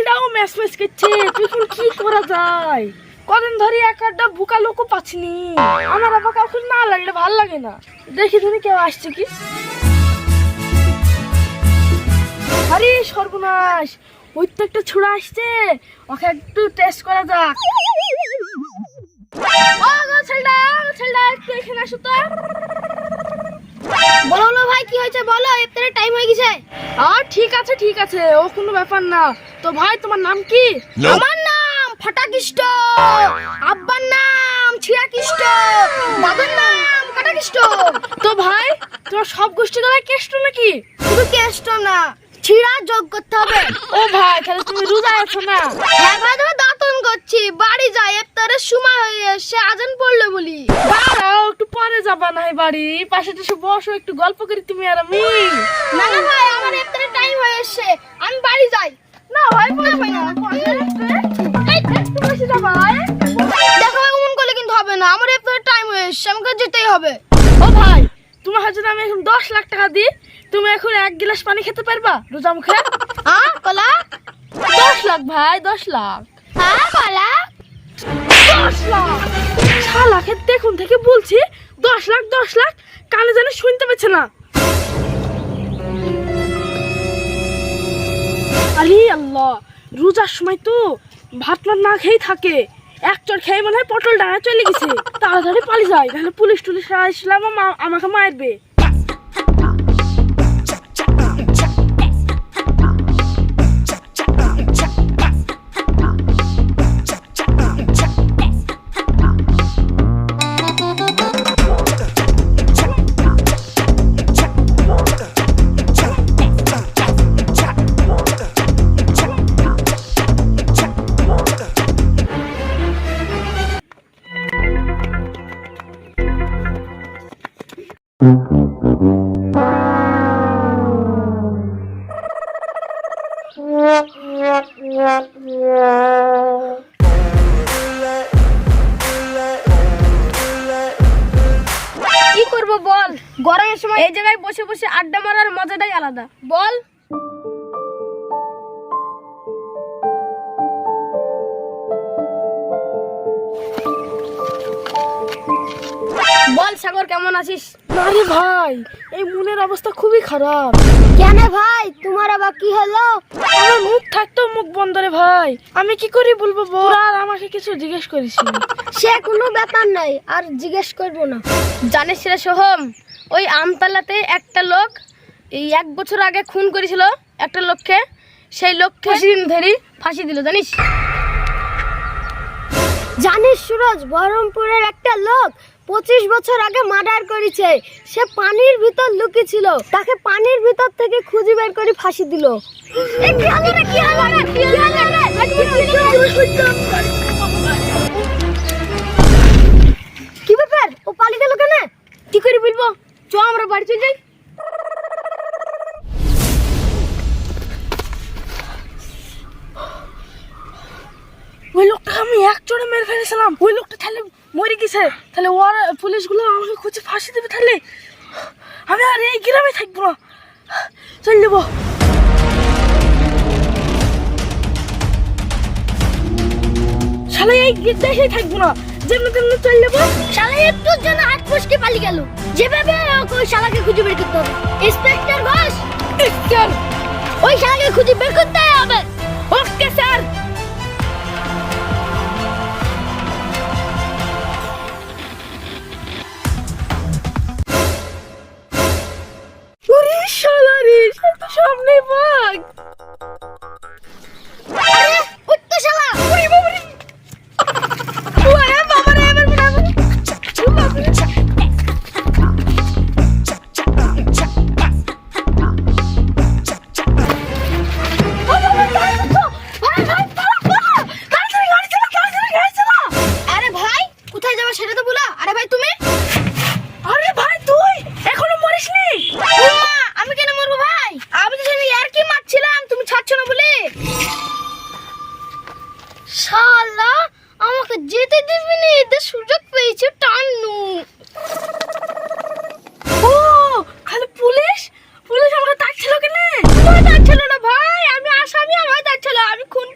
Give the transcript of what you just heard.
ছেলেটাও match match করছে, তুই এখন কি করা যায়? কদিন ধরে একটা বুকা লোকও পাচ্ছিনি। আমার আবার কাউকে না লাগলে ভালো লাগে না। দেখি তুমি কেউ আসছে কি। আরে সর্বনাশ, ওই তো একটা ছোড়া আসছে, ওকে একটু টেস্ট করা যাক। ছেলেটা একটু এখানে আসো তো। বলো ভাই, কি হয়েছে বলো, ইফতারের টাইম হয়ে গেছে। ঠিক আছে, ও কোনো ব্যাপার না। তো ভাই তোমার নাম কি? আমার নাম ফাটাকিষ্ট, আব্বার নাম ছিড়াকিষ্ট, দাদার নাম কাটাকিষ্ট। তো ভাই তোমার সব গোষ্ঠী গলায় কেষ্ট নাকি? শুধু কেষ্ট না, ছিড়া যোগ করতে হবে। ও ভাই, তাহলে তুমি রোজা আছো না? হ্যাঁ ভাই, তুমি দাঁতন করছি, বাড়ি যাই, ইফতারের সময় হয়ে এসে আজান পড়লো বলি। দাঁড়াও, একটু পরে যাবা না বাড়ি? পাশে টাশে বসো, একটু গল্প করি তুমি আর আমি। না না ভাই, আমার ইফতারের টাইম হয়ে এসে, আমি বাড়ি যাই। না ভাই, পরে ভাই না, একটু বসে যাবা। দেখো এমন করলে কিন্তু হবে না, আমার ইফতারের টাইম হয়ে এসে, আমাকে যেতেই হবে। ও ভাই, তোমার হাতে আমি এখন 10 লাখ টাকা দিই, তুমি এখন 1 গ্লাস পানি খেতে পারবা রোজা মুখে? কলা 10 লাখ ভাই, 10 লাখ। কলা 10 লাখ শালাকে দেখুন থেকে বলছি 10 লাখ, কানে জানে শুনতে পাচ্ছে না। আরে আল্লাহ, রোজার সময় তো ভাত না খেয়েই থাকে, এক চড় খেয়ে মনে হয় পটল ডাঙা চলে গেছে। তাড়াতাড়ি পালিয়ে যায়, নাহলে পুলিশ টুলিশ আসলাম আমাকে মারবে। কি করবো বল, গরমের সময় এই জায়গায় বসে বসে আড্ডা মারার মজাটাই আলাদা। বল বল সাগর, কেমন আছিস? আরে ভাই, এই মনের অবস্থা খুবই খারাপ। কেন ভাই, তোমার আবার কি হলো? আমার মুখ থাকতেও মুখ বন্ধ রে ভাই, আমি কি করে বলবো বল? আর আমাকে কিছু জিজ্ঞেস করিস? সে কোনো ব্যাপার নাই, আর জিজ্ঞেস করবো না। জানিস রে সোহম, ওই আমতলাতে একটা লোক এই 1 বছর আগে খুন করেছিল একটা লোককে, সেই লোককে ধরে ফাঁসি দিল, জানিস? জানিস সুরজ, বহরমপুরের একটা লোক 25 বছর আগে মার্ডার করেছে। সে পানির ভিতর লুকিয়ে ছিল, তাকে পানির ভিতর থেকে খুঁজে বের করে ফাঁসি দিল। কি ব্যাপার, ও পালিয়ে গেল কেন? কি করে বলবো, চ আমরা বাড়ি চলে যাই। ওই লোকটাকে আমি এক চড়ে মেরে ফেলেছিলাম, ওই লোকটা তাহলে মরে গেছে, তাহলে ওর পুলিশগুলো আমাকে খুঁজে ফাঁসি দেবে, তাহলে আমি আর এই গ্রামে থাকবো না, চল যাবো। শালা এই দেশে থাকবো না, যেমন তেমনি চল যাবো। শালা একটুর জন্য হাত ফসকে পালিয়ে গেল, যেভাবে হোক ওই শালাকে খুঁজে বের করতে হবে। ইন্সপেক্টর ঘোষ, ওই শালাকে খুঁজে বের করতে হবে। Okay sir. শালা রে, সামনে বাঘ। আরে উঠত শালা, ওরে বাবা রে, ওরে বাবা রে, এবার আরে ভাই কোথায় যাবে সেটা তো বলো। আরে ভাই তুমি, আরে ভাই তুই এখনো মরিসনি? আমি কেন মরবো ভাই? আমি তো জানি আর কি মারছিলাম, তুমি ছাড়ছো না বলে। শালা আমাকে যেতে দিবি না, এদের সুযোগ পেয়েছে টান্নু। ও খালি পুলিশ আমাকে ডাকছিল কেন? ডাকছিল না ভাই, আমি আসামি, আমায় ডাকছিল, আমি খুন